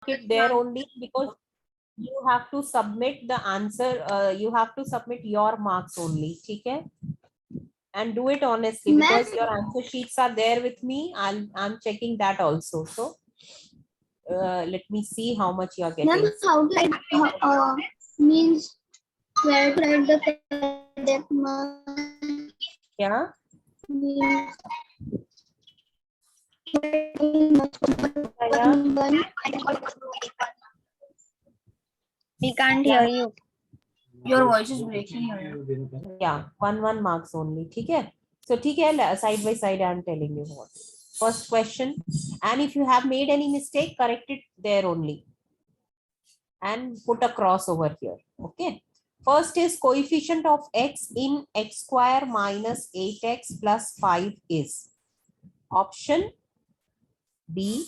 it there only because you have to submit the answer. You have to submit your marks only. Okay? And do it honestly because your answer sheets are there with me. I'm checking that also. So let me see how much you are getting. Ma'am, how do I means where to write the cadet mark? Yeah. We can't hear you. Your voice is breaking. Yeah, 1 marks only. Okay. So side by side I'm telling you what. First question, and if you have made any mistake, correct it there only and put a cross over here. Okay. First is coefficient of x in x square minus 8x plus 5 is option B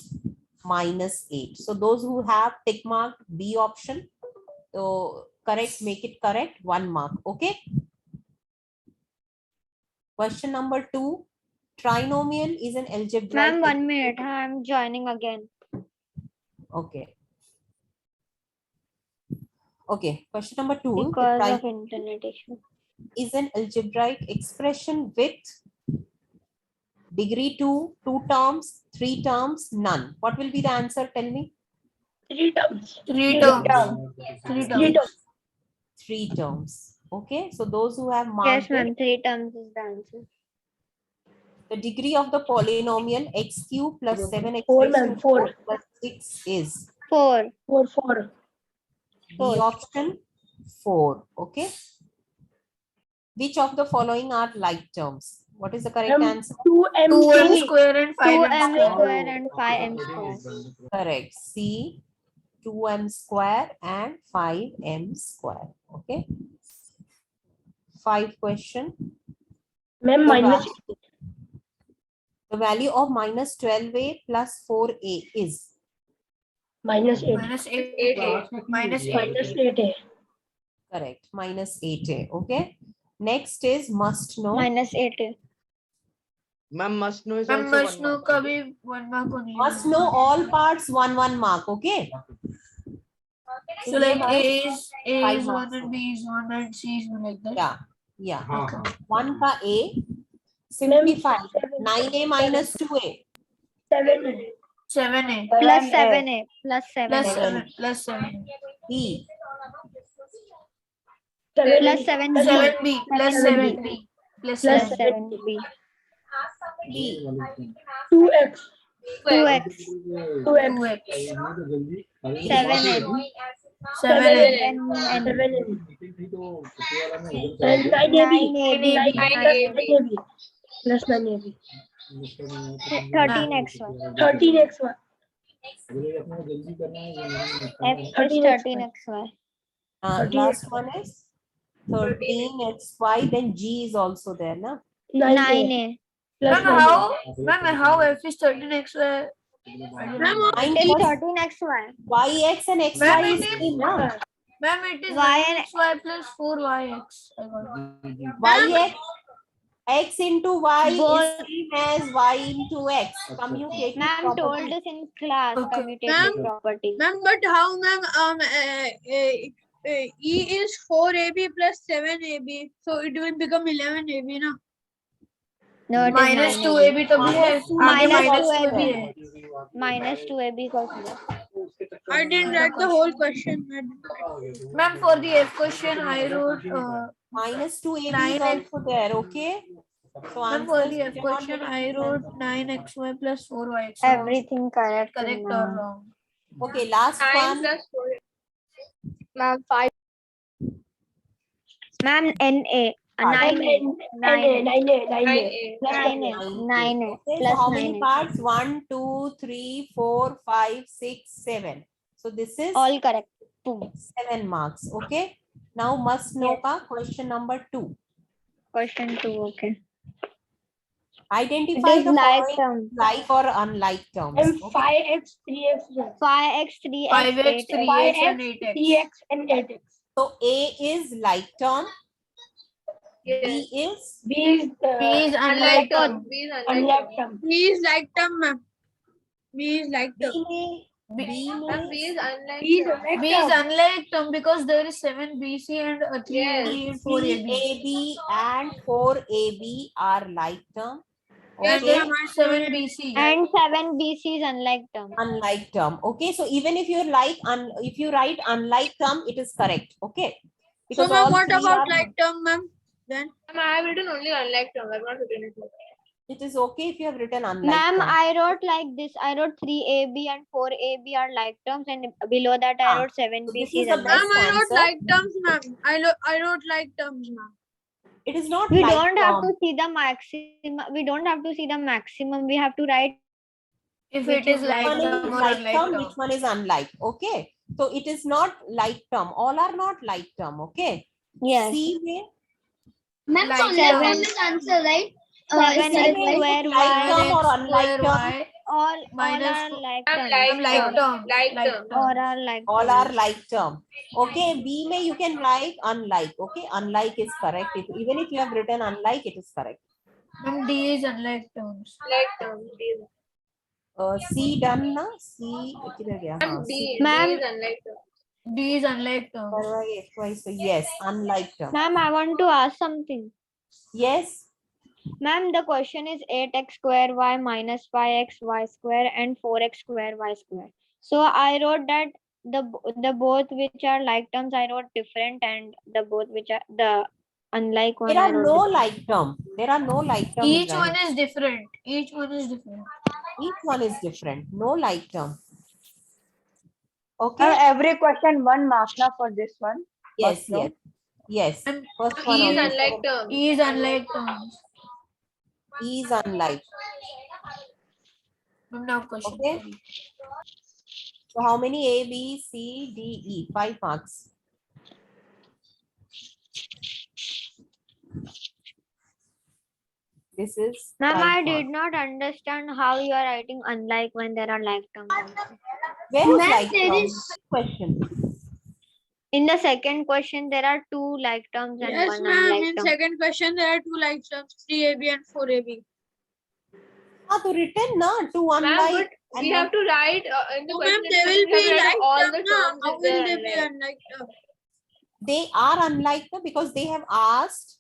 minus 8. So those who have tick marked B option, so correct, make it correct, 1 mark. Okay. Question number 2. Trinomial is an algebraic. Ma'am, 1 minute. I'm joining again. Okay. Okay. Question number 2. Because of internet issue. Is an algebraic expression with degree 2, 2 terms, 3 terms, none. What will be the answer? Tell me. 3 terms. 3 terms. 3 terms. Okay. So those who have marked Yes, ma'am. 3 terms is the answer. the degree of the polynomial x cube plus 7x 4, ma'am, 4. plus 6 is 4. 4. B option 4. Okay. Which of the following are like terms? What is the correct answer? 2m square and 5m 2m square. square and 5m square. Correct. C, 2m square and 5m square. Okay. 5 question. Ma'am, minus The value of minus 12a plus 4a is minus 8. Minus 8. correct. Minus 8a. Okay. Next is must know. Minus 8. Ma'am, must know is Ma'am, also must 1 know mark. kabhi 1 mark ko nahi. Must know all parts 1 mark. Okay. So like A is 5 1 marks. and B is 1 and C is 1 like that. Yeah. Yeah. Okay. 1 ka A. Simplify. 9a minus 2a. 7A. Plus 7a. Plus 7a. Plus 7. B. Plus 7b. 7B. Plus 7B. Plus 7b. B. 2x. 2x. 2x. 7n. 7n. 7n. And 9AB. Plus 9AB. 13xy. 13xy. F is 13xy. Last one is 13xy. Then G is also there, na? 9a. Ma'am, how F is 13xy? It is 13xy. YX and XY Ma'am, is it is- same, na? Ma'am, it is Y and- xy plus 4yx. I got it. YX. X into Y Both. is same as Y into X. Commutative Ma'am property. told us in class Okay. commutative property. Ma'am, but how, ma'am? E is 4AB plus 7AB, so it will become 11AB, na? No, it is Minus 9ab. 2ab तो भी है. Minus minus 2ab. 2ab है. Minus 2ab का I didn't write the whole question. Ma'am, for the F question, I wrote. Minus 2AB is 9x. also there, okay? So Ma'am, for answers the F cannot question, be I wrote 9xy plus 4y. So everything correct. correct or ma'am. wrong? Okay, last one. Ma'am 5. Ma'am NA. 9a. 9a. 9a. Okay, Plus so how many 9a. parts? 1, 2, 3, 4, 5, 6, 7. So this is All correct. Boom. 7 marks. Okay. Now must know ka question number 2. Question 2. Okay. Identify It is the like following like or unlike terms. And Okay. 5x, 3x, 5x, 3x, 5x, 8x. 3x, and 8x. 3x and 8x. So A is like term. B is B is unlike term. Unlike term. B is like term, ma'am. B is like B term. में B Ma'am, में B is unlike B is term. unlike B is term. unlike term because there is 7 BC and 3 AB and 4 AB. 3AB and 4AB are like term. Yes, Okay, ma'am, I 7 told you. BC. And 7 BC is unlike term. unlike term. Okay, so even if you like if you write unlike term, it is correct. Okay, So, because ma'am, all what three about are. like term, ma'am? Then Ma'am, I have written only unlike term. I have not written it. It is okay if you have written unlike Ma'am, term. I wrote like this. I wrote 3AB and 4AB are like terms, and below that I Ah, wrote 7 so this BC is is the unlike. best ma'am, I wrote answer. like terms, ma'am. I wrote like terms, ma'am. It is not We like don't have term. to see the maximum. We don't have to see the maximum. We have to write If which it is is like One term is or like unlike term, term. which one is unlike. Okay, so it is not like term. All are not like term. Okay. yes. C में Ma'am, Like so unlike term seven. is answer, right? 7 C correct, में x right? is it square like y. term or 7x unlike square term? y All minus are like I'm terms. like term. Like term. All are like All are terms. like term. Okay, B may you can write unlike. Okay, unlike is correct. Even if you have written unlike, it is correct. Ma'am, D is unlike terms. Like term. C done na? C किधर गया? हाँ, C. Ma'am, unlike term. D is unlike terms. X, Y, so yes, unlike term. ma'am, I want to ask something. Yes. Ma'am, the question is 8x square y minus 5x y square and 4x square y square. So I wrote that the both which are like terms I wrote different, and the both which are the unlike one There I are wrote no different. like term. There are no like term. Each Ibrahim. one is different. Each one is different. Each one is different. No like term. Okay. Every question 1 mark now for this one. Yes. First row. Yes. And First one. E is also. unlike terms. E is unlike terms. E is unlike. Ma'am, now question. Okay. So how many A, B, C, D, E? 5 marks. This is. Ma'am, 5 I marks. did not understand how you are writing unlike when there are like terms also. Where is Ma'am, like there term? is- Question. In the second question, there are 2 like terms and Yes, 1 ma'am. unlike In term. second question, there are two like terms, 3AB and 4AB. Ah, so written na to unlike. We have to write in the So, question. ma'am, they will be like all term, the na? terms How if will they're they be unlike. unlike term? They are unlike them because they have asked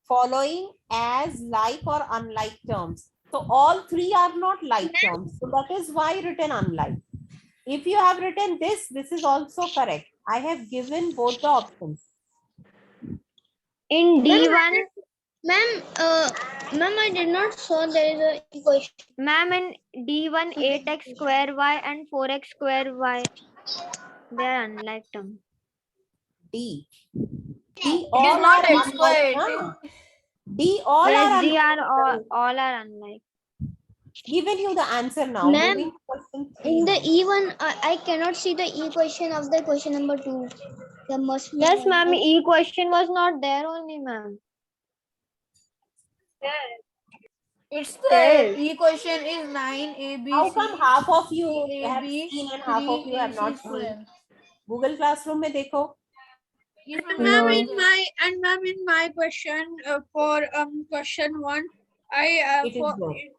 following as like or unlike terms. So all three are not like terms. So that is why written unlike. If you have written this is also correct. I have given both the options. In D1, Ma'am, ma'am, I did not saw there is a equation. ma'am, in D1, 8x square y and 4x square y, they are unlike term. D. D all not are X unlike. squared. Huh? D all Yes, are they unlike. are all are unlike. Given you the answer now. Ma'am, Moving to question 3 In the now. E1, I cannot see the equation of the question number 2. There must be Yes, one. ma'am, E question was not there only, ma'am. It's Yes. the E question is 9AB. How come half of you have AB, seen and half of you have 3AC not square. seen? Google Classroom में देखो. Yes, ma'am, Ma'am, No. in my question for question 1, It is good.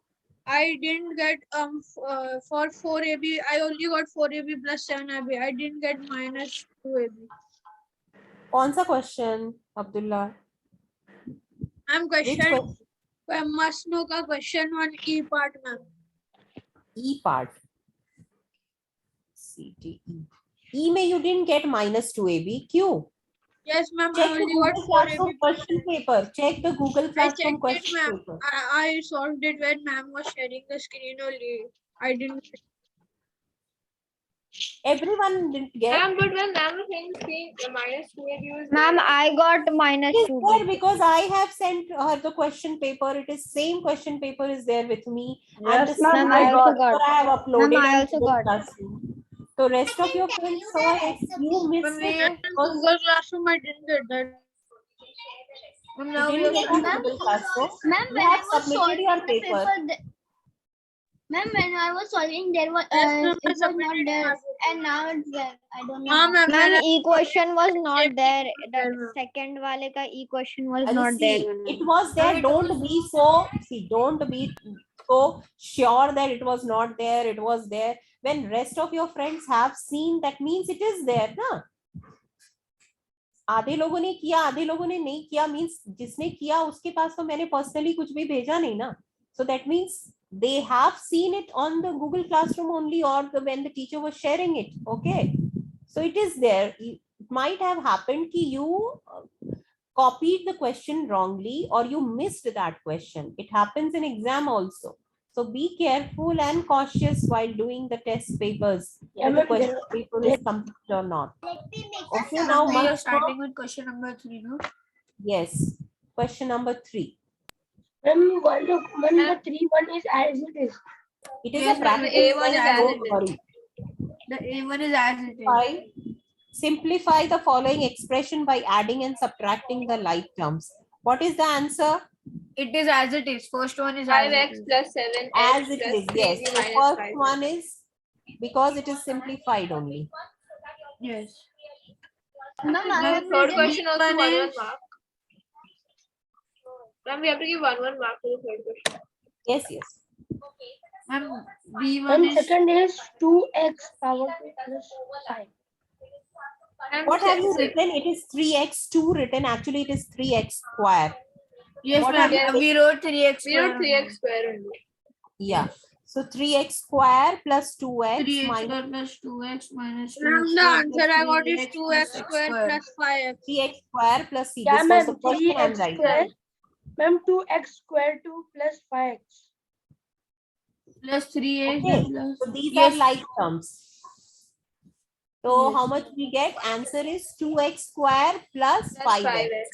I didn't get for 4AB. I only got 4AB plus 7AB. I didn't get minus 2AB. कौन सा question, Abdullah? I'm Which question. question? Must know का question 1 E part, ma'am. E part. C, D, E. E में you didn't get minus 2AB. Q. Yes, ma'am. I Check the only got Google 4AB. Classroom question paper. Check the Google I Classroom checked it, question ma'am. paper. I solved it when ma'am was sharing the screen only. I didn't. Everyone didn't get. Ma'am, but when ma'am was saying screen, the minus 2AB was Ma'am, I got minus It is 2. there because I have sent her the question paper. It is same question paper is there with me. And Yes, the ma'am, same I also paper got. I have uploaded Ma'am, I on also Google got. Classroom. So rest of your friends saw it. You missed When we it. had Google Classroom, I didn't get that. Ma'am, You now we didn't get on Ma'am, Google Classroom. Ma'am, You when have I was submitted solving your the paper. Ma'am, when I was solving, there was Yes, ma'am, it I was not submitted there, my paper. and now it's there. I don't know. Ma'am, how. Ma'am, E question was not Same there. thing The there, ma'am. second wale ka E question was And not see, there. it was there. Don't be so. See, don't be so sure that it was not there. It was there. when rest of your friends have seen, that means it is there ना. आधे लोगों ने किया, आधे लोगों ने नहीं किया, मीन्स जिसने किया उसके पास तो मैंने पर्सनली कुछ भी भेजा नहीं ना. So that means they have seen it on the Google Classroom only, or when the teacher was sharing it. Okay, so it is there. It might have happened कि you copied the question wrongly or you missed that question. It happens in exam also. So be careful and cautious while doing the test papers. Whether the question paper is complete or not. Okay, now We are mark starting with question number 3, no? Yes, question number 3. When the 3 1 is as it is. It is Yes, a ma'am, practice. A1 is test, as don't it is. worry. The A1 is as it is. Simplify the following expression by adding and subtracting the like terms. What is the answer? It is as it is. First one is as it 5x is. plus 7 As it is, yes. The first one is because it is simplified only. Yes. The third question also B1 1 is- mark. Ma'am, we have to give 1 mark for the third question. Yes, yes. Ma'am, B1 And is second is 2x power 2 plus 5. And What have you written? It is 3x2 written. Actually, it is 3x square. yes, What ma'am. have you We wrote 3x. we wrote 3x square only. Yeah. So 3x square plus 2x 3x minus square plus 2x minus 2x. Ma'am, the answer I got is 2x square plus 5x. 3x square plus c. Yeah, This was ma'am, the question I'm 3x writing. square. Ma'am, 2x square 2 plus 5x. plus 3x Okay. plus. So these Yes. are like terms. So Yes. how much we get? Answer is 2x square plus 5x.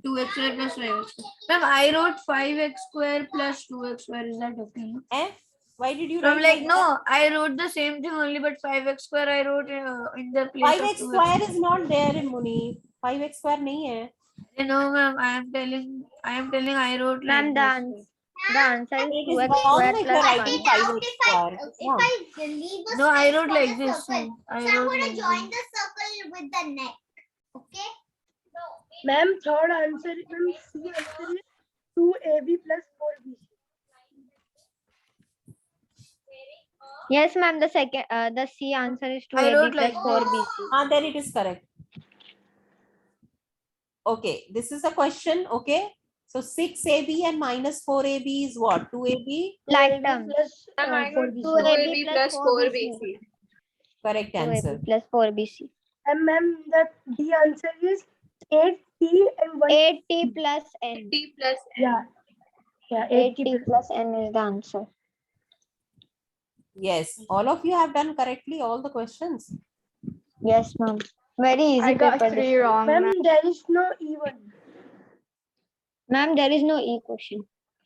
2x square plus 5x. Ma'am, I wrote 5x square plus 2x square. Is that okay? Eh? Why did you I'm write like, that? no, I wrote the same thing only, but 5x square I wrote in the place 5x of 2x. square is not there in Muni. 5x square nahi hai. No, ma'am, I am telling I wrote like Ma'am, this. the answer is It is 2x wrong square if you're plus writing 5. 5x square. Yeah. No, I wrote like this. I wrote like join this. the circle with the neck. Okay? Ma'am, third answer, ma'am, C answer is 2AB plus 4BC. Yes, ma'am. The second, the C answer is I 2AB wrote plus like this. 4BC. Then it is correct. Okay, this is a question. Okay. So 6AB and minus 4AB is what? 2AB? Like 2AB terms. plus Ma'am, I got 4BC. 2AB plus 4BC. Correct 2AB answer. plus 4BC. And ma'am, the D answer is 8T and 1. 8T plus N. T plus N. Yeah. Yeah, 8T plus N is the answer. Yes. All of you have done correctly all the questions. Yes, ma'am. Very easy I got paper. 3 wrong. Ma'am, there is no E1. Ma'am, there is no E question.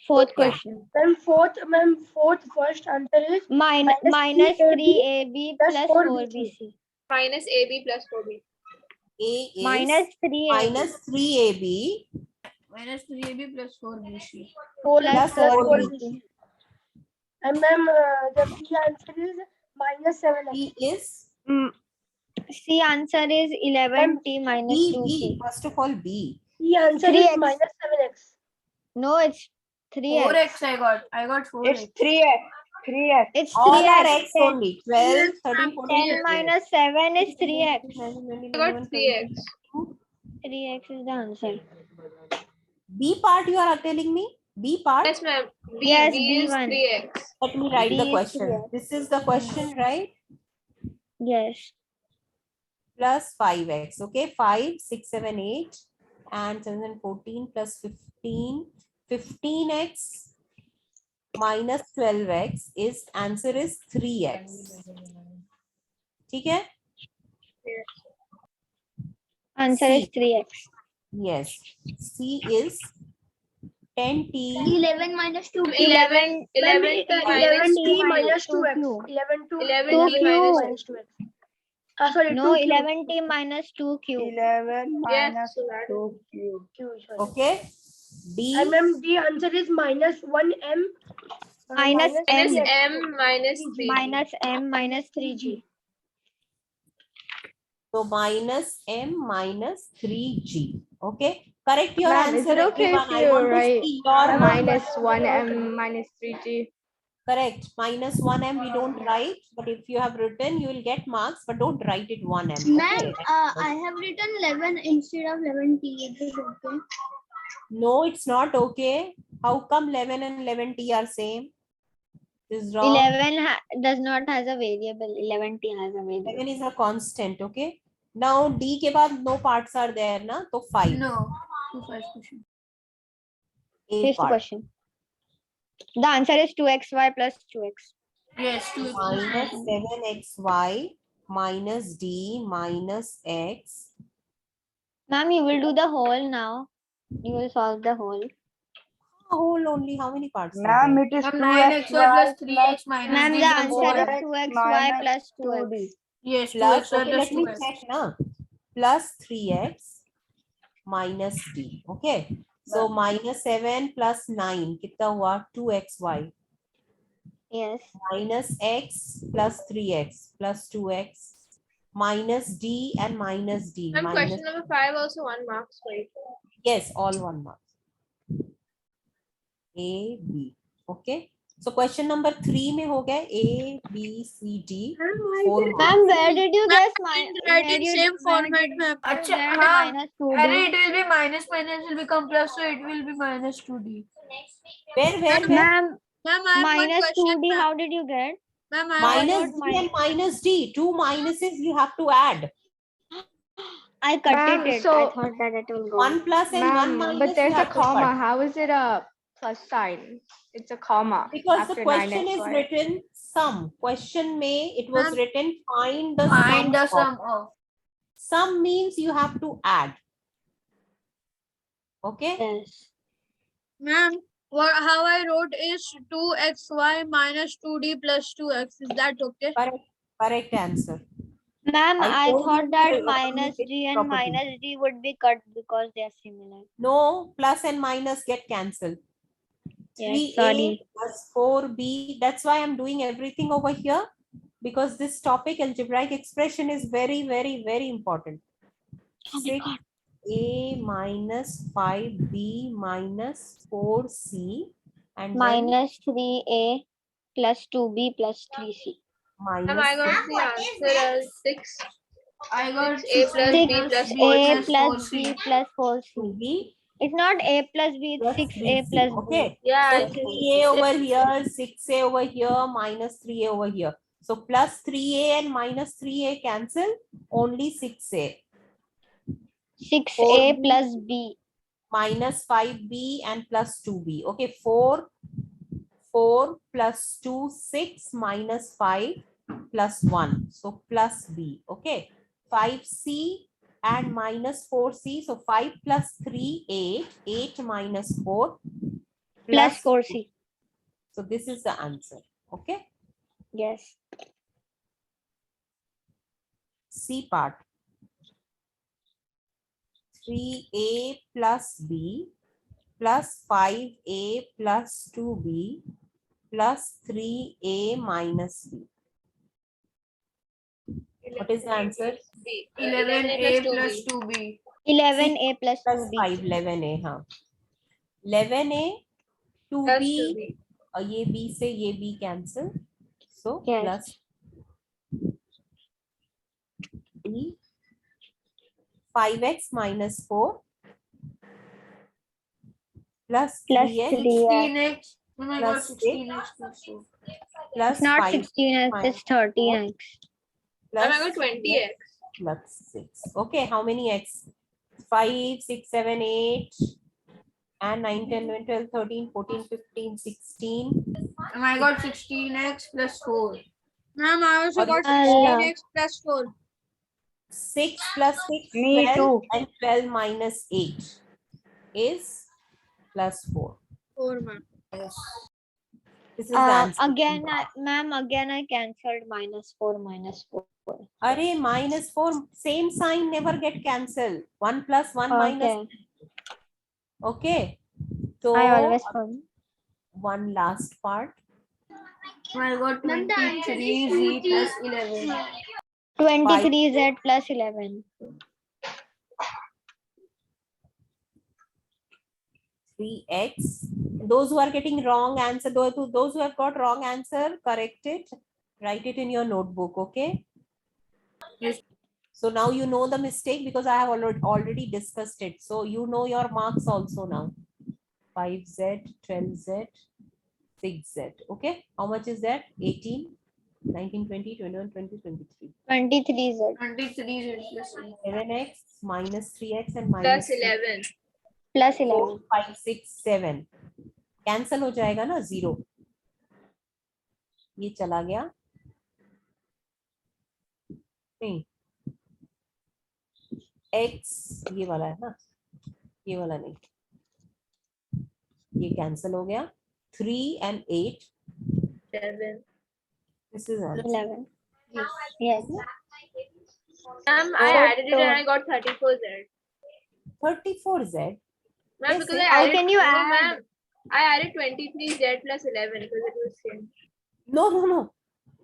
Fourth Yeah. question. Ma'am, fourth first answer is Minus minus 3AB plus plus 4BC. 4BC. Minus AB plus 4B. A is Minus 3AB minus 3AB Minus 3AB plus 4BC. plus 4BC. 4BC. And ma'am, the B answer is minus 7x. B is C answer is 11T minus B. 2C. First of all, B. E answer 3x. is minus 7x. No, it's 3x. 4x I got 4x. It's 3x. 3x. It's All 3x. are X only. 12, 13, 14. 10 minus 7 is 3x. I got 3x. 3x is the answer. B part you are telling me? B part? Yes, ma'am. B, Yes, B is B1. 3x. Let me write B the is question. 3x. This is the question, right? Yes. Plus 5x. Okay, 5, 6, 7, 8 and 7 and 14 plus 15. 15x minus 12x is answer is 3x. ठीक है? Answer is 3x. Yes. C is 10t 11 minus 2. 11 T minus 11T 2. minus 2x. 2Q. 11 to 11T minus 2x. Sorry, No, 2Q. 11T minus 2Q. 11 Yes, so that is 2Q. Sorry. Okay. D And ma'am, the answer is minus 1m. Minus M. minus M minus 3. Minus M minus 3G. so minus M minus 3G. Okay. Correct your Ma'am, answer. is it okay everyone. if I you want to write see your minus 1m minus 3g? Correct. Minus 1m we don't write, but if you have written, you will get marks, but don't write it 1m. Ma'am, Okay. I have written 11 instead of 11T. Is it okay? No, it's not okay. How come 11 and 11t are same? This is wrong. 11 does not has a variable. 11t has a variable. 11 is a constant. Okay. Now d के बाद no parts are there ना, तो 5. No. Two first question. A Here's the part. question. The answer is 2xy plus 2x. Yes, two. Minus 7xy minus d minus x. Ma'am, you will do the whole now. You will solve the whole. Whole only, how many parts? are Ma'am, there? it is 9xy 2xy plus 3x minus Ma'am, d the plus answer is 4x. 2xy plus 2x. Yes, Plus, 2xy okay, plus let me 2x. check now. Plus 3x minus d. Okay. So minus 7 plus 9. कितना हुआ? 2xy. Yes. Minus x plus 3x plus 2x. Minus d and minus d. And Minus, question number 5 also 1 marks, right? yes, all 1 mark. A, B. Okay. So question number 3 में हो गया A, B, C, D. 4 marks. Ma'am, where did you Ma'am, guess write in same format में. Acha, हाँ. minus Array, 2d? it will be minus will become plus, so it will be minus 2d. Where? Ma'am, Ma'am, I have one minus question. 2d, how did you get? Ma'am, I have Minus got d and minus d. Two minuses you have to add. I cut Ma'am, it. I so- thought that it will go. 1 plus and 1 minus. but there's you a have to comma. cut. How is it a plus sign? It's a comma. Because the after question is 9xy. written sum. Question may it was Ma'am, written find the find the sum sum of. of. Sum means you have to add. Okay. Yes. Ma'am, how I wrote is 2xy minus 2d plus 2x. Is that okay? Correct answer. Ma'am, I I told thought you that to minus communicate d and properly. minus d would be cut because they are similar. No, plus and minus get cancelled. Yes, 3a sorry. plus 4b. That's why I'm doing everything over here, because this topic algebraic expression is very, very, very important. 6a minus 5b minus 4c and then Minus 3a plus 2b plus 3c. Ma'am, minus I got the answer as 6. I got a plus 6 b plus a plus 4c. b plus 4c. 2b It's not a plus b, plus it's 6a 3c. plus b. Okay. Yeah, So it's 3a over here, 6a over here, minus 3a over here. So plus 3a and minus 3a cancel, only 6a. 6a 4b plus b. minus 5b and plus 2b. Okay, 4 plus 2, 6 minus 5 plus 1. So plus b. Okay, 5c and minus 4c. So 5 plus 3, 8. 8 minus 4 Plus plus 4c. So this is the answer. Okay. Yes. C part. 3a plus b plus 5a plus 2b plus 3a minus b. What is the answer? 11a plus 2b. 11a plus Plus 2b. 5, 11a. हाँ. 11a, 2b, ये b से ये b cancel. So Yes. plus b, 5x minus 4 plus Plus 3x 16x. Oh my god, plus 16x plus 4. plus It's not 5 16x, it's 13x. plus Oh my god, 20x. plus 6. Okay, how many x? 5, 6, 7, 8, and 9, 10, 11, 12, 13, 14, 15, 16. Oh my god, 16x plus 4. Ma'am, I also Or got Allah. 16x plus 4. 6 plus 6, Me 12, too. and 12 minus 8 is plus 4. 4, ma'am. This is the answer. Again, ma'am, again I cancelled minus 4 minus 4. Array minus 4, same sign never get cancelled. 1 plus 1 minus. Okay. Okay. So I always found. one last part. I got Ma'am, the answer is 23z plus 11. 23z plus 11. 3x. Those who are getting wrong answer, those who have got wrong answer, correct it. Write it in your notebook, okay? Yes. So now you know the mistake because I have already discussed it. So you know your marks also now. 5z, 12z, 6z. Okay. How much is that? 18, 19, 20, 21, 20, 23. 23z 23 plus 7x minus 3x and minus plus 11. plus 4, 11. 5, 6, 7. Cancel हो जाएगा ना 0. ये चला गया नहीं. x ये वाला है ना, ये वाला नहीं, ये कैंसल हो गया. 3 and 8. 7. This is answer. 11. Yes. Ma'am, I added it and I got 34z. 34z. Ma'am, Yes, because yes. I How added, can you no, add? ma'am, I added 23z plus 11 because it was same. No.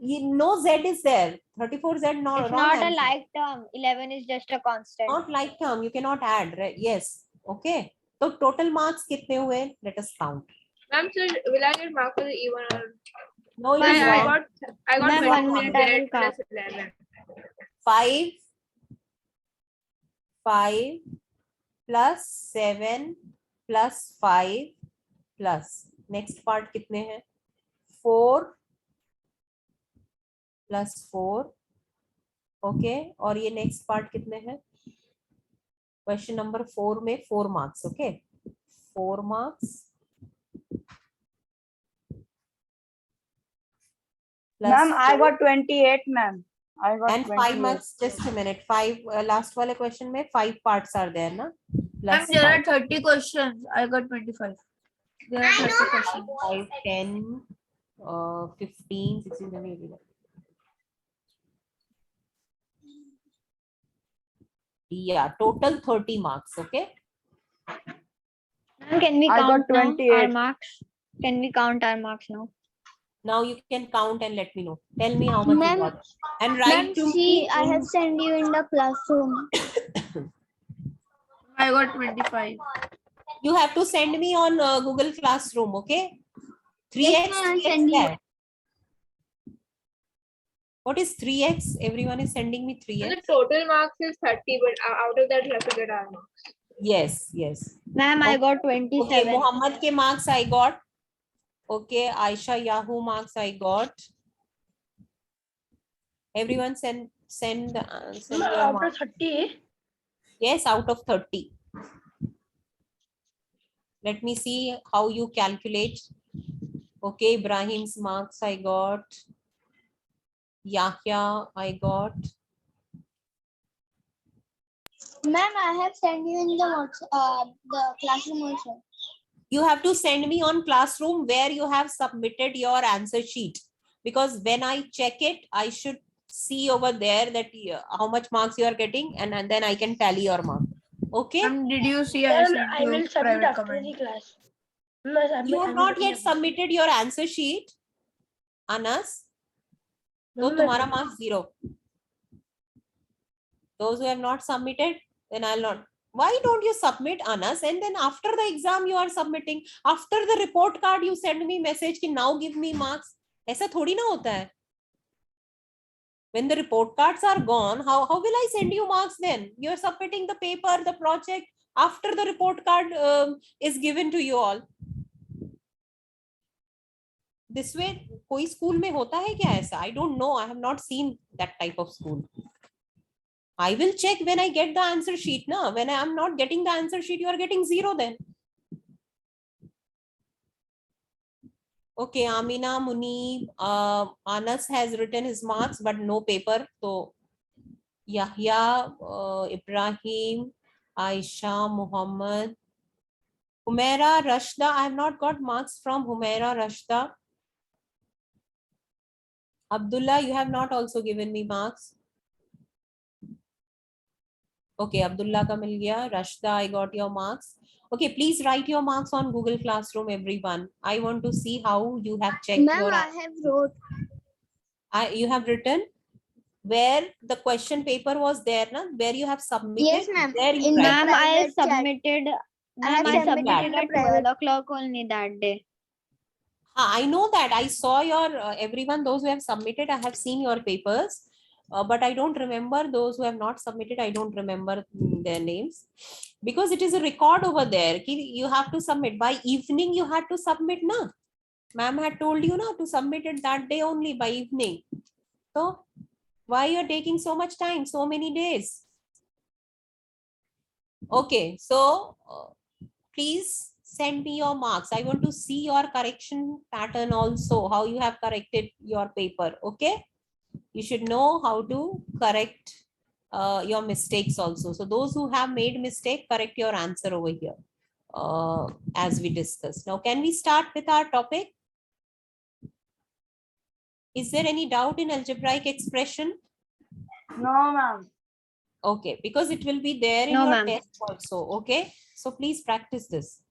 No z is there. 34z no. It's wrong not a answer. like term. 11 is just a constant. Not like term. You cannot add. Right? Yes. Okay. So total marks कितने हुए? Let us count. Ma'am, so will I get marked for the E1 or? No, it I, is I wrong. got Ma'am, 1 minute, I will 23z plus 11. 5 plus 7 plus 5 plus next part कितने हैं? 4 plus 4. Okay. और ये next part कितने हैं? Question number 4 में 4 marks. Okay. 4 marks. Plus Ma'am, I 4. got 28, ma'am. I got And 5 28. marks. Just a minute. 5 last वाले question में 5 parts are there ना? Ma'am, Plus there are 5. 30 questions. I got 25. There are 30 questions. 5, 10, 15, 16, 17, 18. Yeah, total 30 marks. Okay. Ma'am, can we I count got now our 28. marks? Can we count our marks now? Now you can count and let me know. Tell me how much you Ma'am, got. And Ma'am, write to see, me. I have sent you in the classroom. I got 25. You have to send me on Google Classroom. Okay. 3x. Yes, ma'am, I'll 3x send you. there. What is 3x? Everyone is sending me 3x. The total marks is 30, but out of that, you have to get our marks. Yes, yes. Ma'am, I got Okay, 27. Muhammad ke marks I got. Okay, Aisha Yahoo marks I got. Everyone send your Out marks. of 30. Yes, out of 30. Let me see how you calculate. Okay, Ibrahim's marks I got. Yahya I got. Ma'am, I have sent you in the classroom also. You have to send me on Classroom where you have submitted your answer sheet, because when I check it, I should see over there that how much marks you are getting, and then I can tally your mark. Okay. Did you see I Ma'am, sent I you will submit private after comment? the class. Ma'am, You have I'm not looking yet at it. submitted your answer sheet, Anas. So Ma'am, तुम्हारा marks 0. Those who have not submitted, then I'll not. Why don't you submit, Anas? And then after the exam you are submitting. After the report card you send me message कि now give me marks. ऐसा थोड़ी ना होता है. When the report cards are gone, how will I send you marks then? You're submitting the paper, the project after the report card is given to you all. This way, कोई school में होता है क्या ऐसा? I don't know. I have not seen that type of school. I will check when I get the answer sheet. Na? When I am not getting the answer sheet, you are getting 0 then. Okay, Amina, Munib, Anas has written his marks, but no paper. So, Yahya, Ibrahim, Aisha, Muhammad, Humaira, Rashda. I have not got marks from Humaira, Rashda. Abdullah, you have not also given me marks. Okay, Abdullah ka mil gaya. Rashda, I got your marks. Okay, please write your marks on Google Classroom, everyone. I want to see how you have checked Ma'am, your. I have wrote. You have written where the question paper was there, na? Where you have submitted. Yes, ma'am. There you In the write. Ma'am, I private chat. submitted Ma'am, I Simple submitted that. at 12 o'clock only that day. I know that. I saw your everyone, those who have submitted, I have seen your papers, but I don't remember those who have not submitted. I don't remember their names because it is a record over there. You have to submit by evening. You had to submit, na? Ma'am had told you na to submit it that day only by evening. So why you're taking so much time, so many days? Okay, so please send me your marks. I want to see your correction pattern also, how you have corrected your paper. Okay, you should know how to correct your mistakes also. So those who have made mistake, correct your answer over here as we discussed. Now, can we start with our topic? Is there any doubt in algebraic expression? No, ma'am. Okay, because it will be there in No, your ma'am. test also. Okay, so please practice this.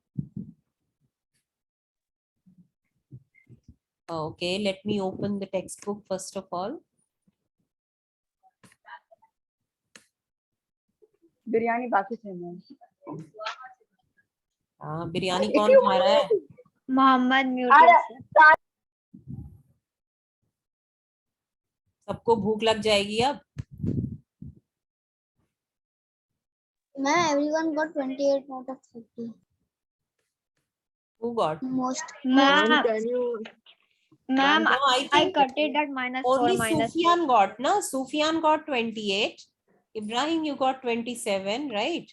Okay, let me open the textbook first of all. Biryani बाकी थे ma'am. Biryani कौन खा रहा है? Mohammed mute. सबको भूख लग जाएगी अब. Ma'am, everyone got 28 out of 30. Who got? Most. Ma'am, Ma'am, can you? ma'am, No, I I think cut it at -4 only minus. Sufyan got, na? Sufyan got 28. Ibrahim, you got 27, right?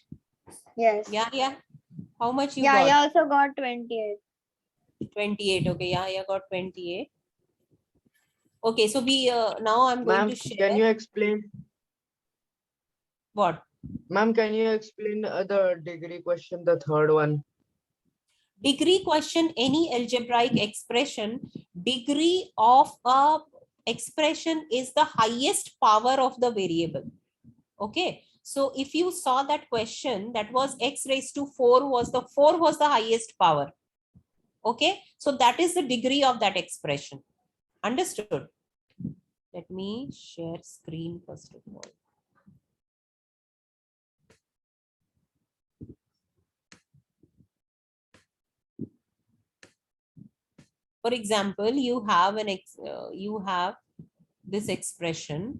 Yes. Yeah. How much you Yeah, got? I also got 28. 28. Okay, yeah, got 28. Okay, so we now I'm going Ma'am, to share. can you explain? What? Ma'am, can you explain the degree question, the third one? Degree question, any algebraic expression, degree of a expression is the highest power of the variable. Okay, so if you saw that question, that was x raised to 4 was the highest power. Okay, so that is the degree of that expression. Understood? Let me share screen first of all. For example, you have this expression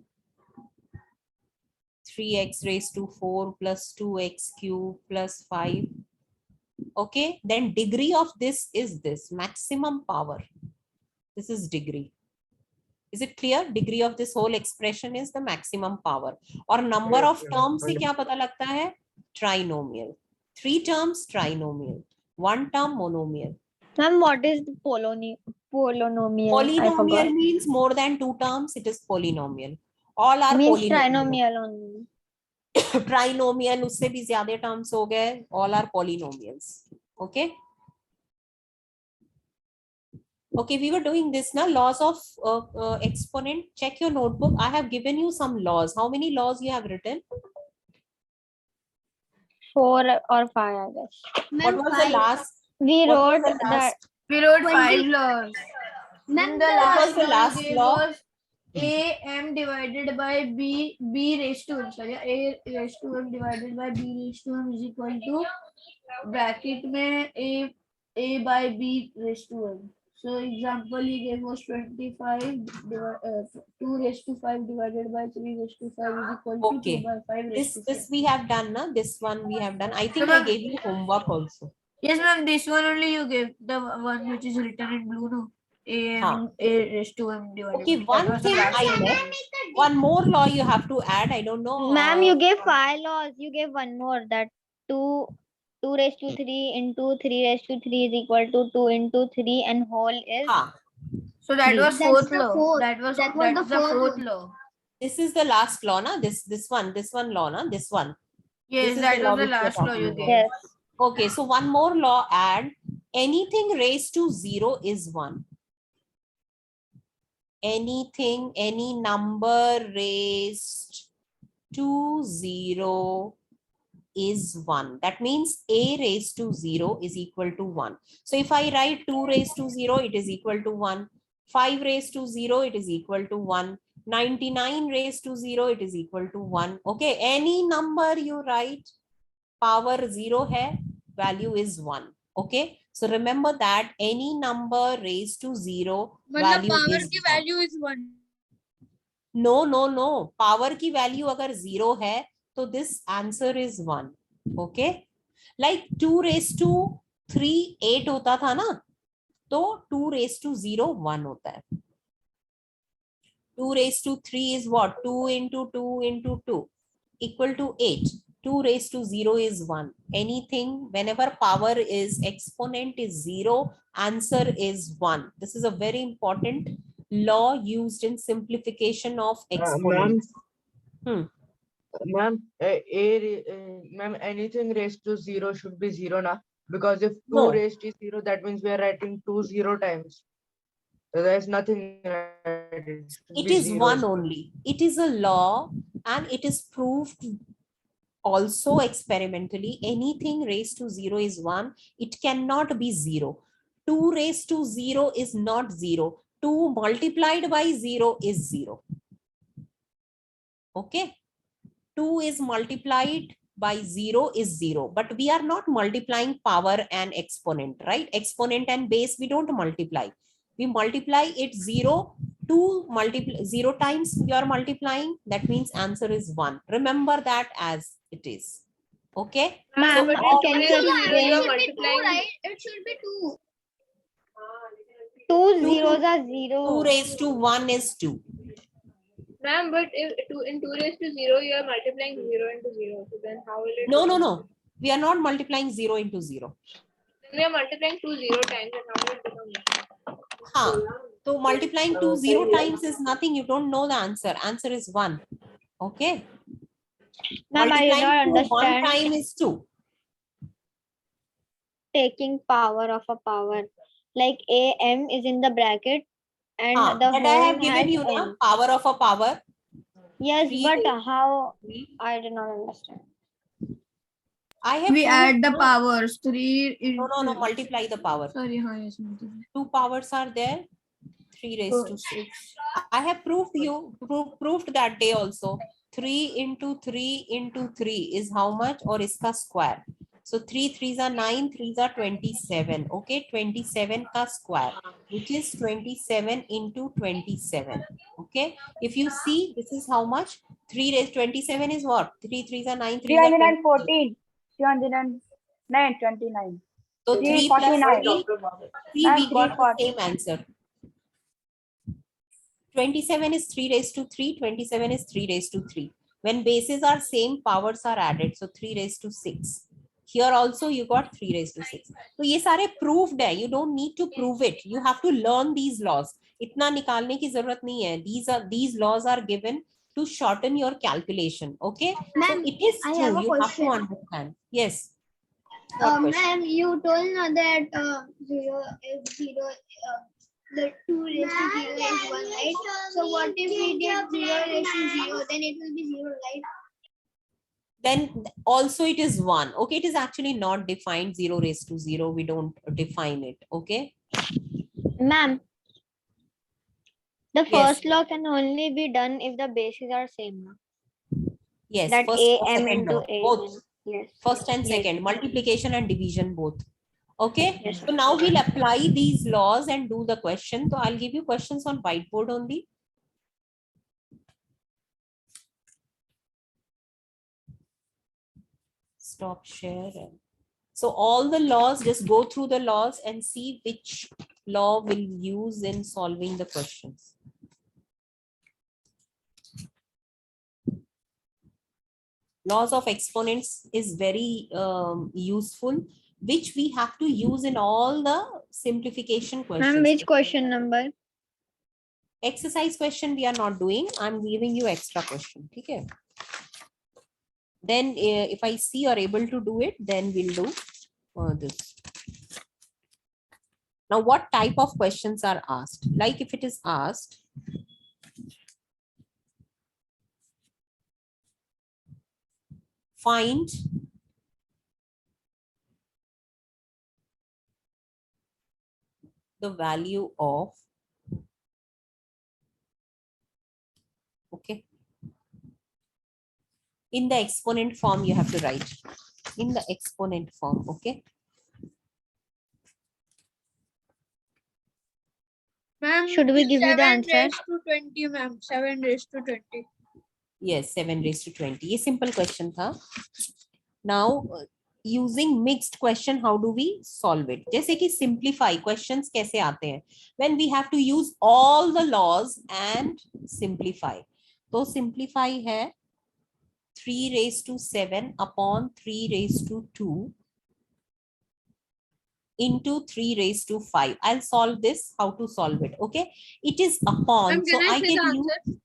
3x raised to 4 plus 2x cube plus 5. Okay, then degree of this is this maximum power. This is degree. Is it clear? Degree of this whole expression is the maximum power. Or number of terms से क्या पता लगता है? Trinomial. 3 terms trinomial. 1 term monomial. Ma'am, what is the polynomial? I Polynomial forgot. means more than 2 terms. It is polynomial. All are Means polynomial. trinomial only. Trinomial उससे भी ज़्यादा terms हो गए. All are polynomials. Okay. Okay, we were doing this now. Laws of exponent. Check your notebook. I have given you some laws. How many laws you have written? 4 or 5, I guess. What was the last? We What was wrote the that. last? We wrote 20. 5 laws. Ma'am, The What was last the law last you gave law? was a m divided by b raised to m. Sorry, a raised to m divided by b raised to m is equal to bracket में a by b raised to m. So example he gave was 25 2 raised to 5 divided by 3 raised to 5 is equal to Okay. 2 by 5 raised to 5. This we have done, na? This one we have done. I think So, I ma'am- gave you homework also. Yes, ma'am. This one only you gave, the one which is written in blue, no? Huh. A raised to m divided. Okay, by. That one was the thing last I one. left. One more law you have to add. I don't know. Ma'am, you gave 5 laws. You gave one more, that 2 raised to 3 into 3 raised to 3 is equal to 2 into 3 and whole is. Huh. So that Three. was That's fourth the law. fourth. That was That was the the fourth fourth one. law. This is the last law, na? This one law, na? This one. Yes, This is that the law was the which we are last law talking you about. gave. Yes. Okay, so one more law add. Anything raised to 0 is 1. Anything, any number raised to 0 is 1. That means a raised to 0 is equal to 1. So if I write 2 raised to 0, it is equal to 1. 5 raised to 0, it is equal to 1. 99 raised to 0, it is equal to 1. Okay, any number you write, power 0 hai, value is 1. Okay, so remember that any number raised to 0 value is 1. is 1. No, power की value अगर 0 है तो this answer is 1. Okay, like 2 raised to 3 8 होता था ना, तो 2 raised to 0 1 होता है. 2 raised to 3 is what? 2 into 2 into 2 equal to 8. 2 raised to 0 is 1. Anything, whenever power is exponent is 0, answer is 1. This is a very important law used in simplification of exponents. Ma'am, ma'am, anything raised to 0 should be 0 now, because if 2 No. raised to 0, that means we are writing 2 0 times. So there's nothing. It is 1 only. It is a law and it is proved also experimentally. Anything raised to 0 is 1. It cannot be 0. 2 raised to 0 is not 0. 2 multiplied by 0 is 0. Okay. 2 is multiplied by 0 is 0. But we are not multiplying power and exponent, right? Exponent and base, we don't multiply. We multiply it 0. 2 multiply 0 times you are multiplying. That means answer is 1. Remember that as it is. Okay. Ma'am, So, can you explain? It should be 2. 2 zeros are 0. 2 raised to 1 is 2. Ma'am, but if in 2 raised to 0, you are multiplying 0 into 0. So then how will it? No. We are not multiplying 0 into 0. We are multiplying 2 0 times, and how will it become 1? Huh. So multiplying 2 0 times is nothing. You don't know the answer. Answer is 1. Okay. Ma'am, I did not Multiplying 2 1 understand time is 2. taking power of a power. Like AM is in the bracket and the But I have whole given has you the M. power of a power. Yes, 3 but raised to how? 3. I did not understand. I have We proved add the no- powers. 3 into. No, multiply the power. Sorry, yes, multiply. 2 powers are there. 3 raised to 6. I have proved proved that day also. 3 into 3 into 3 is how much, or iska square. So 3 3s are 9, 3s are 27. Okay, 27 ka square, which is 27 into 27. Okay, if you see, this is how much. 3 raised 27 is what? 3 3s are 9, 3s are 314. 309, 29. So 3 plus 349. 3, Ma'am, we got the 340. same answer. 27 is 3 raised to 3, 27 is 3 raised to 3. When bases are same, powers are added. So 3 raised to 6. Here also you got 3 raised to 6. So ये सारे proved है. You don't need to prove it. You have to learn these laws. इतना निकालने की जरूरत नहीं है. These laws are given to shorten your calculation. Okay. So Ma'am, it is I true. have a You have question. to understand. Yes. What question? Ma'am, you told now that 0 is 0. The 2 raised to 0 is 1, right? So what if we did 0 raised to 0? Then it will be 0, right? Then also it is 1. Okay, it is actually not defined 0 raised to 0. We don't define it. Okay. Ma'am, the Yes. first law can only be done if the bases are same. Na? Yes. That First or AM second into law. AM. Both. Yes. First and Yes. second. Multiplication and division both. Okay. Yes. So now we'll apply these laws and do the question. So I'll give you questions on whiteboard only. Stop share. So all the laws, just go through the laws and see which law will use in solving the questions. Laws of exponents is very useful, which we have to use in all the simplification questions. Ma'am, which question number? Exercise question we are not doing. I'm giving you extra question. Okay. Then if I see you're able to do it, then we'll do this. Now, what type of questions are asked? Like if it is asked, find the value of, okay, in the exponent form you have to write. in the exponent form. Okay. Ma'am, Should we give you the 7 answer? raised to 20, ma'am. 7 raised to 20. Yes, 7 raised to 20. ये simple question था. Now, using mixed question, how do we solve it? जैसे कि simplify questions कैसे आते हैं? When we have to use all the laws and simplify. तो simplify है 3 raised to 7 upon 3 raised to 2 into 3 raised to 5. I'll solve this. How to solve it? Okay. It is upon. Ma'am, So can I I say the can answer? use.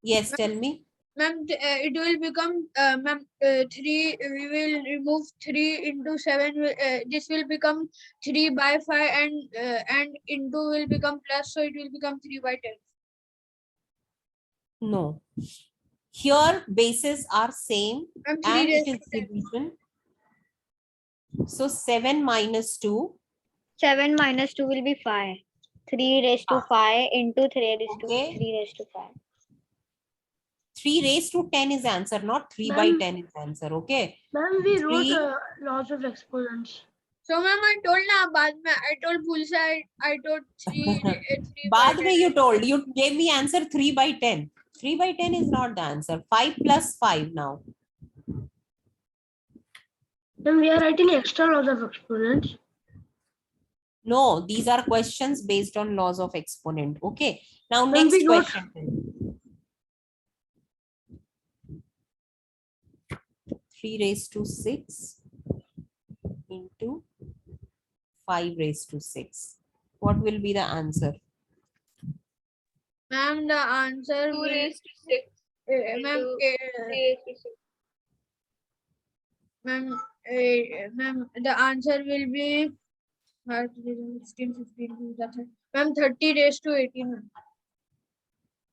Yes, tell me. Ma'am, it will become, ma'am, 3, we will remove 3 into 7, this will become 3 by 5 and into will become plus, so it will become 3 by 10. No. Here bases are same Ma'am, 3 and it raised is to 10. division. So 7 minus 2. 7 minus 2 will be 5. 3 raised to 5 into 3 raised to Okay. 3 raised to 5. 3 raised to 10 is answer, not 3 by Ma'am. 10 is answer. Okay. Ma'am, we wrote Three. laws of exponents. So, ma'am, I told na, baad mein, I told Pulsa, I told 3 by बाद 10. में you told, you gave me answer 3 by 10. 3 by 10 is not the answer. 5 plus 5 now. Then we are writing extra laws of exponents. No, these are questions based on laws of exponent. Okay. Now Ma'am, next we wrote- question. 3 raised to 6 into 5 raised to 6. What will be the answer? Ma'am, the answer 2 will, raised to 6. Ma'am, uh, 3 raised to 6. Ma'am, the answer will be 16, 15, ma'am, 30 raised to 18. Ma'am.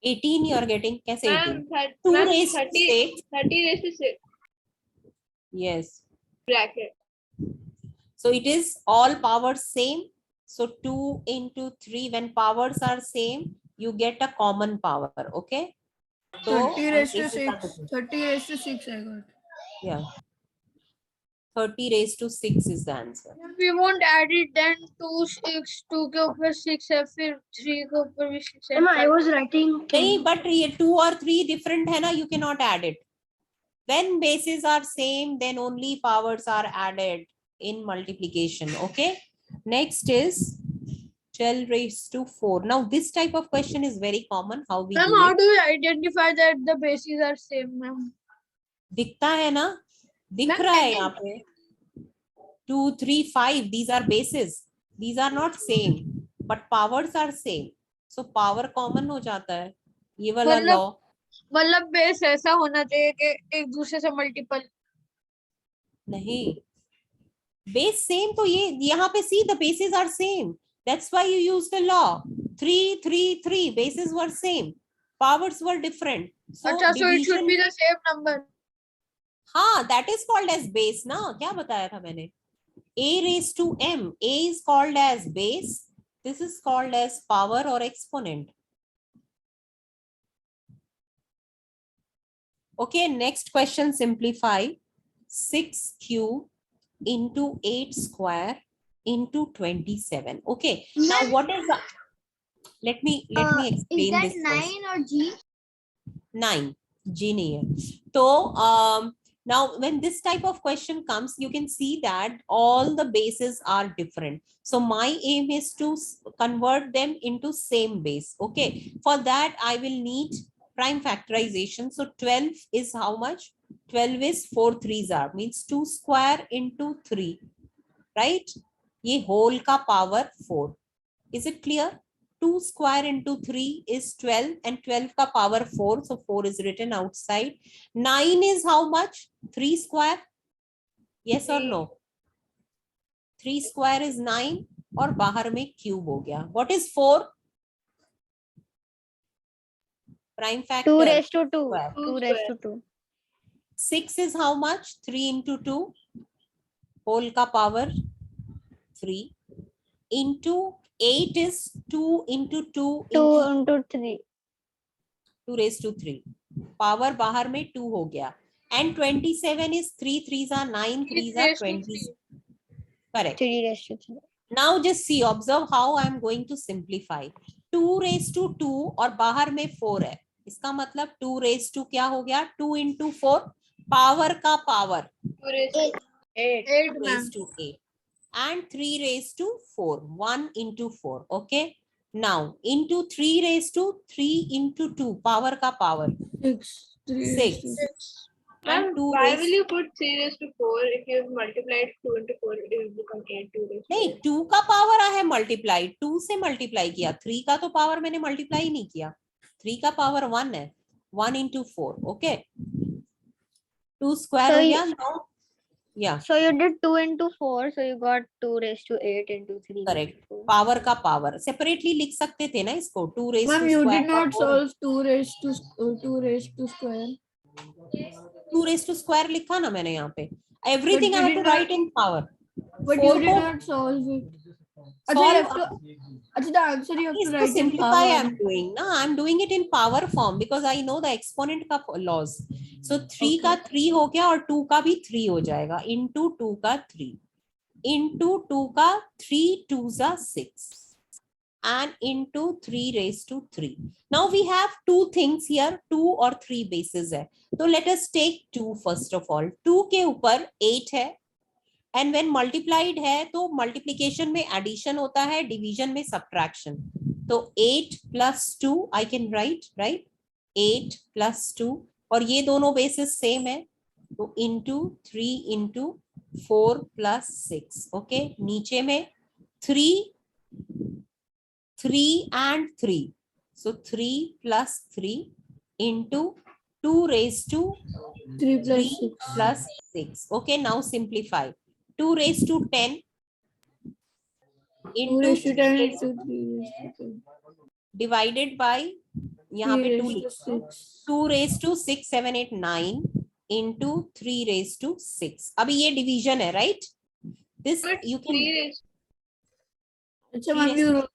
18 you are getting. कैसे 18? Ma'am, 2 ma'am, raised to 30 6. 30 raised to 6 Yes. bracket. So it is all powers same. So 2 into 3, when powers are same, you get a common power. Okay. So 30 raised to this is 6. the- 30 raised to 6 I got. Yeah. 30 raised to 6 is the answer. We won't add it then 2 6 2 के ऊपर 6 है फिर 3 के ऊपर भी 6 है. Ma'am, I was writing. नहीं, but ये 2 or 3 different है ना, you cannot add it. When bases are same, then only powers are added in multiplication. Okay. Next is 12 raised to 4. Now this type of question is very common. How we Ma'am, do how it? do we identify that the bases are same, ma'am? दिखता है ना, दिख Ma'am, रहा है यहाँ पे 2 3 5, these are bases, these are not same but powers are same, so power common हो जाता है. ये वाला मतलब- law मतलब बेस ऐसा होना चाहिए कि एक दूसरे से मल्टीपल. नहीं, base same तो ये यहाँ पे see the bases are same, that's why you use the law. 3 3 3 bases were same, powers were different, so अच्छा, so it should division. be the same number. हाँ, that is called as base ना, क्या बताया था मैंने? A raised to m, a is called as base, this is called as power or exponent. Okay, next question, simplify 6 cube into 8 square into 27. Okay, now what is the, let me Is explain that this first. 9 or G? 9, G नहीं है. So now when this type of question comes, you can see that all the bases are different. So my aim is to convert them into same base. Okay, for that I will need prime factorization. So 12 is how much? 12 is 4 3s are, means 2 square into 3, right? ये whole का power 4. Is it clear? 2 square into 3 is 12 and 12 ka power 4. So 4 is written outside. 9 is how much? 3 square? Yes or no? 3 square is 9 और बाहर में cube हो गया. What is 4? Prime factor. 2 raised to 2. Square. 2 raised to 2. 6 is how much? 3 into 2. Whole ka power 3. Into 8 is 2 into 2 2 into into 3. 2 raised to 3. Power बाहर में 2 हो गया. And 27 is 3 3s are 9, 3s are 20. Correct. 3 raised to 3. Now just see, observe how I am going to simplify. 2 raised to 2 और बाहर में 4 है. इसका मतलब 2 raised to क्या हो गया? 2 into 4 पावर का power 8 raised to 8 and 3 raised to 4 1 into 4. Okay, now into 3 raised to 3 into 2 power ka power 6 and 2 Why raised will you put 3 raised to 4 if you multiplied 2 into 4? It will become 8 2 raised to नहीं 2 का power है multiply 2 से multiply किया 3 का तो power मैंने multiply नहीं किया 3 का पावर 1 है 1 into 4. ओके 2 स्क्वायर So हो you- गया now. Yeah, So you did 2 into 4, so you got 2 raised to 8 into 3. correct. Power का पावर सेपरेटली लिख सकते थे ना इसको 2 raised Ma'am, to you square did का not 4. solve 2 raised to square. 2 raised to square लिखा ना मैंने यहाँ पे. Everything I you have to did not- write in power. But 4 you did को not solve it. solve you have to, the answer you have to इसको write in simplify power. I'm doing ना I'm doing it in power form because I know the exponent का laws. So 3 का 3 हो गया और 2 का भी 3 हो जाएगा into 2 का 3 into 2 का 3 2s are 6 and into 3 raised to 3. Now we have two things here 2 और 3 bases है. So let us take 2 first of all. 2 के ऊपर 8 है and when multiplied है तो multiplication में addition होता है division में subtraction. तो 8 plus 2 I can write right 8 plus 2 और ये दोनों bases same है तो into 3 into 4 plus 6. okay नीचे में 3 and 3 so 3 plus 3 into 2 raised to 3 plus 3 6. plus 6. Okay, now simplify. 2 raised to 10 2 into raised to 3 10 raised into 3 raised to 10. divided by यहाँ 3 पे 2 raised to लिखो 6. 2 raised to 6 7 8 9 into 3 raised to 6. अभी ये division है right? This you can अच्छा 3 ma'am, raised you to- wrote.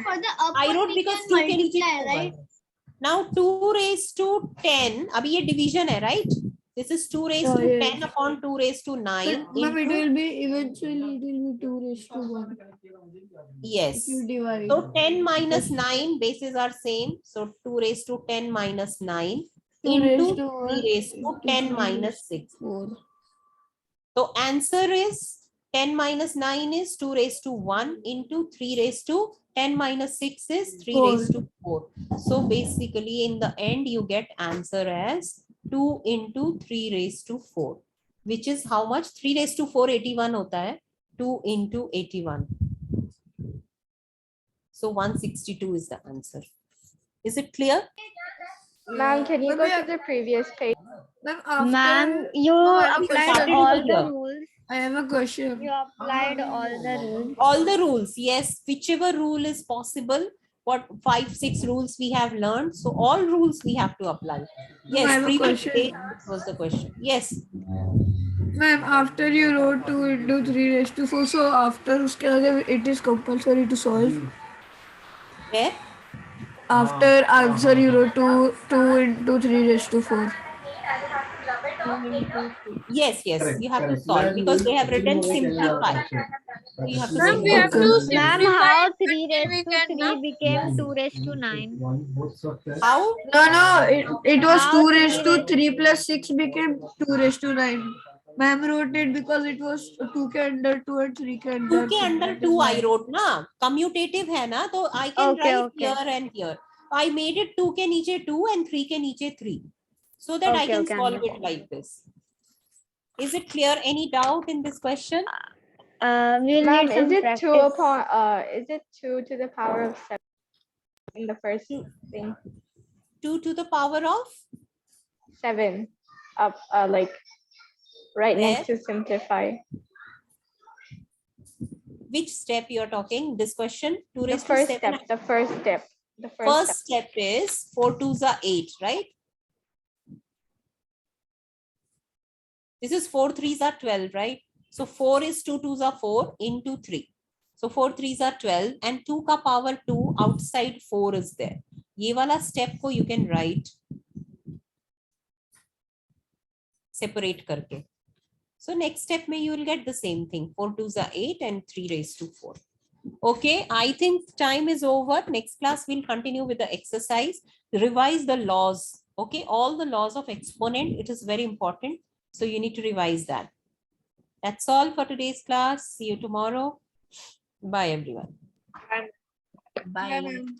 For the upper I wrote we because can 2 के नीचे multiply, 2 right? है. Now 2 raised to 10 अभी ये division है right? This is 2 raised Oh, to yes. 10 upon 2 raised to 9 But ma'am, it into will be eventually it will be 2 raised to 1 yes. if you divide. So 10 minus 9 bases are same. So 2 raised to 10 minus 9 2 into raised to 3 1 raised to into 10 3 minus raised to 6. 4. So answer is 10 minus 9 is 2 raised to 1 into 3 raised to 10 minus 6 is 3 4. raised to 4. So basically in the end you get answer as 2 into 3 raised to 4. Which is how much? 3 raised to 4 81 होता है. 2 into 81. So 162 is the answer. Is it clear? Ma'am, can you But go to the previous page? Ma'am, after Ma'am, you I have a applied question. all Started the over here. rules. I have a question. You applied all the rules. All the rules, yes, whichever rule is possible. What 5 6 rules we have learned, so all rules we have to apply. I Yes, have a previous question. page was the question. Yes, Ma'am, after you wrote 2 into 3 raised to 4, so after उसके आगे it is compulsory to solve. where? After answer you wrote 2 into 3 raised to 4. Yes, you have to solve because they have written simplify. So you have to Ma'am, we have simplify. to Okay. Ma'am, simplify how it 3 until we raised to can 3 now. became 2 raised to 9? How? No, it was How 2 three raised to raised- 3 plus 6 became 2 raised to 9. Ma'am wrote it because it was 2 के अंदर 2 and 3 के 2 अंदर के अंदर 2 I wrote ना, commutative है ना, तो I can Okay, write okay. here and here. I made it 2 के नीचे 2 and 3 के नीचे 3, so that I Okay, can okay, solve it understood. like this. Is it clear? Any doubt in this question? We'll Ma'am, need some is it practice. 2 upon is it 2 to the power of 7 in the first thing? 2 to the power of 7 up like right Where? next to simplify. which step you are talking? This question? 2 The raised to first 7. step, the first step. The First step is 4 2s are 8, right? This is 4 3s are 12, right? So 4 is 2 2s are 4 into 3. So 4 3s are 12 and 2 ka power 2 outside 4 is there. ये वाला step को you can write separate करके. So next step में you will get the same thing. 4 2s are 8 and 3 raised to 4. Okay, I think time is over. Next class we'll continue with the exercise. Revise the laws. Okay, all the laws of exponent. It is very important. So you need to revise that. That's all for today's class. See you tomorrow. Bye everyone. Bye. Yeah, ma'am.